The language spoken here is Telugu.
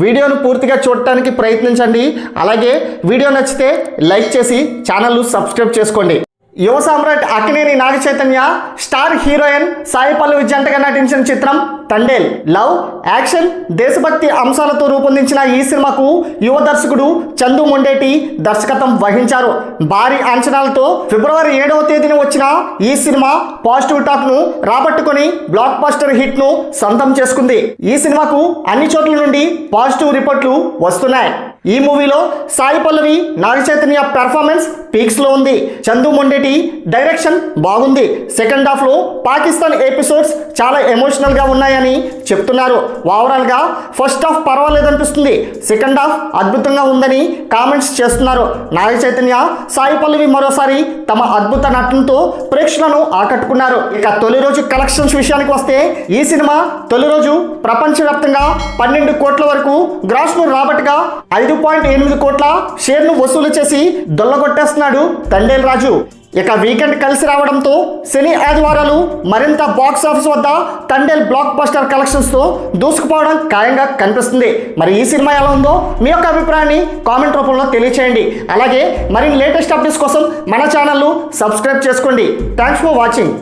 వీడియోను పూర్తిగా చూడటానికి ప్రయత్నించండి. అలాగే వీడియో నచ్చితే లైక్ చేసి ఛానల్ను సబ్స్క్రైబ్ చేసుకోండి. యువ సామ్రాట్ అక్కినేని నాగ చైతన్య స్టార్ హీరోయిన్ సాయి పల్లవి జంటగా నటించిన చిత్రం తండేల్. లవ్, యాక్షన్, దేశభక్తి అంశాలతో రూపొందించిన ఈ సినిమాకు యువ దర్శకుడు చందు మొండేటి దర్శకత్వం వహించారు. భారీ అంచనాలతో ఫిబ్రవరి 7వ తేదీన వచ్చిన ఈ సినిమా పాజిటివ్ టాక్ ను రాబట్టుకొని బ్లాక్ బస్టర్ హిట్ ను సొంతం చేసుకుంది. ఈ సినిమాకు అన్ని చోట్ల నుండి పాజిటివ్ రిపోర్ట్లు వస్తున్నాయి. ఈ మూవీలో సాయి పల్లవి, నాగ చైతన్య పెర్ఫార్మెన్స్ పీక్స్ లో ఉంది. చందు మొండేటి డైరెక్షన్ బాగుంది. సెకండ్ హాఫ్ లో పాకిస్తాన్ ఎపిసోడ్స్ చాలా ఎమోషనల్ గా ఉన్నాయని చెప్తున్నారు. ఓవరాల్ గా ఫస్ట్ హాఫ్ పర్వాలేదనిపిస్తుంది, సెకండ్ హాఫ్ అద్భుతంగా ఉందని కామెంట్స్ చేస్తున్నారు. నాగ చైతన్య, సాయి పల్లవి మరోసారి తమ అద్భుత నటనతో ప్రేక్షకులను ఆకట్టుకున్నారు. ఇక తొలి రోజు కలెక్షన్స్ విషయానికి వస్తే ఈ సినిమా తొలి రోజు ప్రపంచవ్యాప్తంగా 12 కోట్ల వరకు గ్రాస్ ను రాబట్టగా 5.8 కోట్ల షేర్ను వసూలు చేసి దొల్లగొట్టేస్తున్నాడు తండేల్ రాజు. ఇక వీకెండ్ కలిసి రావడంతో శని ఆదివారాలు మరింత బాక్స్ ఆఫీస్ వద్ద తండేల్ బ్లాక్ బస్టర్ కలెక్షన్స్ తో దూసుకుపోవడం ఖాయంగా కనిపిస్తుంది. మరి ఈ సినిమా ఎలా ఉందో మీ యొక్క అభిప్రాయాన్ని కామెంట్ రూపంలో తెలియచేయండి. అలాగే మరిన్ని లేటెస్ట్ అప్డేట్స్ కోసం మన ఛానల్ను సబ్స్క్రైబ్ చేసుకోండి. Thanks for watching.